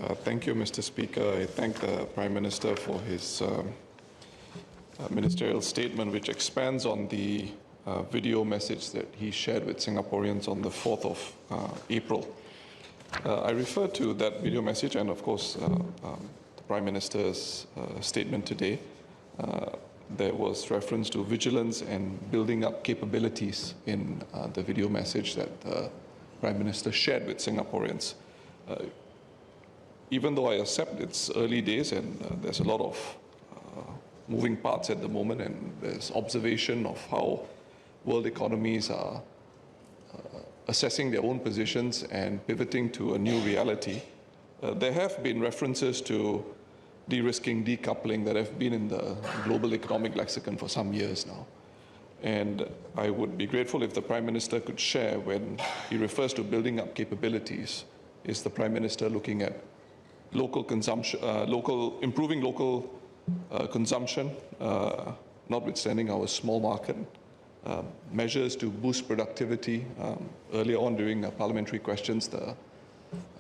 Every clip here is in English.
Thank you, Mr. Speaker. I thank the Prime Minister for his ministerial statement, which expands on the video message that he shared with Singaporeans on the 4th of April. I refer to that video message and, of course, the Prime Minister's statement today. There was reference to vigilance and building up capabilities in the video message that the Prime Minister shared with Singaporeans. Even though I accept it's early days and there's a lot of moving parts at the moment, and there's observation of how world economies are assessing their own positions and pivoting to a new reality, there have been references to de-risking, decoupling that have been in the global economic lexicon for some years now. And I would be grateful if the Prime Minister could share, when he refers to building up capabilities, is the Prime Minister looking at local consumption, improving local consumption, notwithstanding our small market, measures to boost productivity. Earlier on during parliamentary questions, the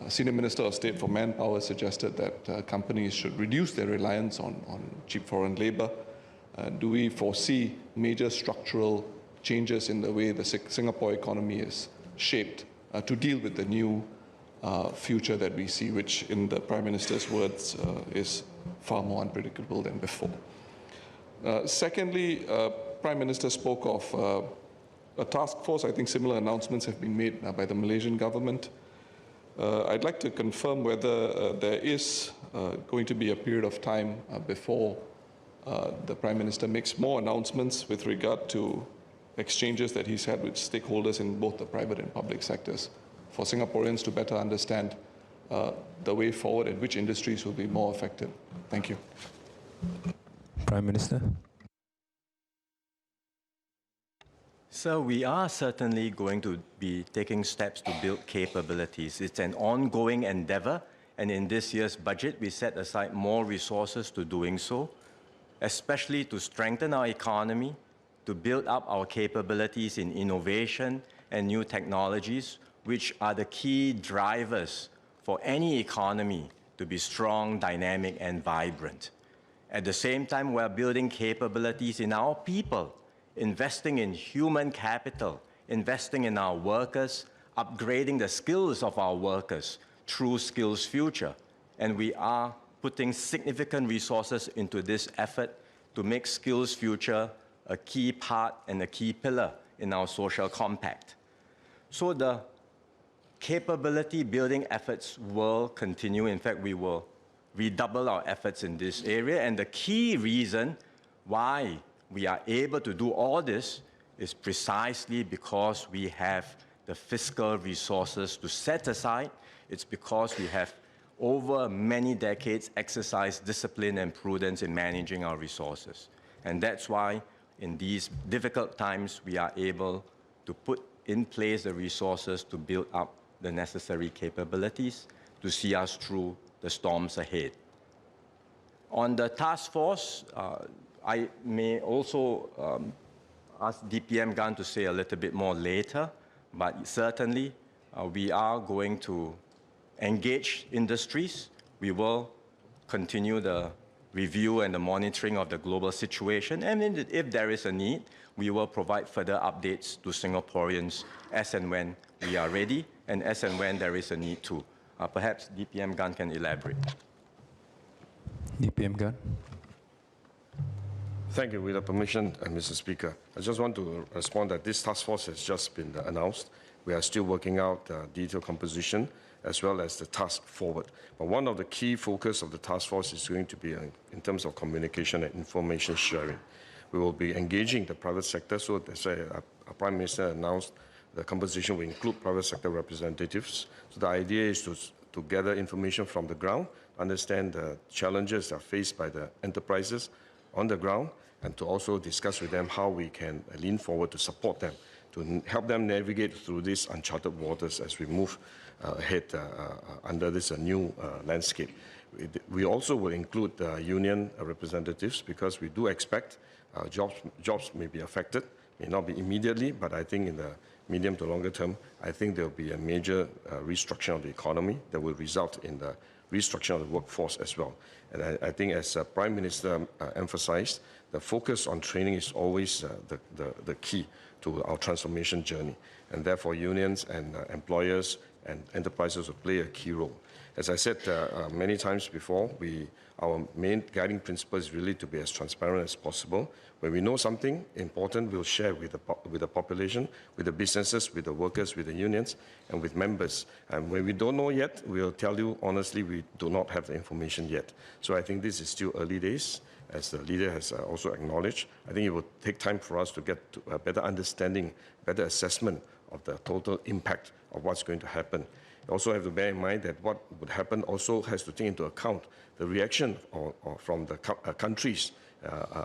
Senior Minister of State for Manpower suggested that companies should reduce their reliance on cheap foreign labor. Do we foresee major structural changes in the way the Singapore economy is shaped to deal with the new future that we see, which in the Prime Minister's words is far more unpredictable than before? Secondly, Prime Minister spoke of a task force. I think similar announcements have been made by the Malaysian government. I'd like to confirm whether there is going to be a period of time before the Prime Minister makes more announcements with regard to exchanges that he's had with stakeholders in both the private and public sectors, for Singaporeans to better understand the way forward and which industries will be more affected. Thank you. Prime Minister. So we are certainly going to be taking steps to build capabilities. It's an ongoing endeavor, and in this year's budget, we set aside more resources to doing so, especially to strengthen our economy, to build up our capabilities in innovation and new technologies, which are the key drivers for any economy to be strong, dynamic, and vibrant. At the same time, we're building capabilities in our people, investing in human capital, investing in our workers, upgrading the skills of our workers through SkillsFuture. And we are putting significant resources into this effort to make SkillsFuture a key part and a key pillar in our social compact. So the capability building efforts will continue. In fact, we will redouble our efforts in this area. And the key reason why we are able to do all this is precisely because we have the fiscal resources to set aside. It's because we have, over many decades, exercised discipline and prudence in managing our resources. And that's why, in these difficult times, we are able to put in place the resources to build up the necessary capabilities to see us through the storms ahead. On the task force, I may also ask DPM Gan to say a little bit more later, but certainly we are going to engage industries. We will continue the review and the monitoring of the global situation, and if there is a need, we will provide further updates to Singaporeans as and when we are ready and as and when there is a need to. Perhaps DPM Gan can elaborate. DPM Gan. Thank you. With the permission, Mr. Speaker, I just want to respond that this task force has just been announced. We are still working out the detailed composition as well as the task forward. But one of the key focus of the task force is going to be in terms of communication and information sharing. We will be engaging the private sector, so that's why our Prime Minister announced the composition will include private sector representatives. So the idea is to gather information from the ground, understand the challenges that are faced by the enterprises on the ground, and to also discuss with them how we can lean forward to support them, to help them navigate through these uncharted waters as we move ahead under this new landscape. We also will include union representatives, because we do expect jobs may be affected, may not be immediately, but I think in the medium to longer term, I think there will be a major restructuring of the economy that will result in the restructuring of the workforce as well. And I think, as Prime Minister emphasized, the focus on training is always the key to our transformation journey. And therefore, unions and employers and enterprises will play a key role. As I said many times before, our main guiding principle is really to be as transparent as possible. When we know something important, we'll share with the population, with the businesses, with the workers, with the unions, and with members. And when we don't know yet, we'll tell you honestly, we do not have the information yet. So I think this is still early days, as the leader has also acknowledged. I think it will take time for us to get to a better understanding, better assessment of the total impact of what's going to happen. You also have to bear in mind that what would happen also has to take into account the reaction from the countries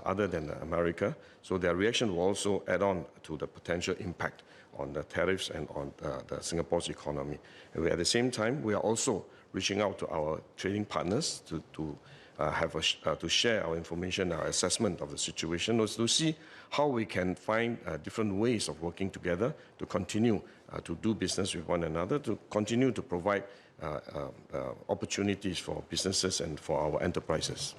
other than America. So their reaction will also add on to the potential impact on the tariffs and on the Singapore's economy. And at the same time, we are also reaching out to our trading partners to share our information, our assessment of the situation, to see how we can find different ways of working together to continue to do business with one another, to continue to provide opportunities for businesses and for our enterprises.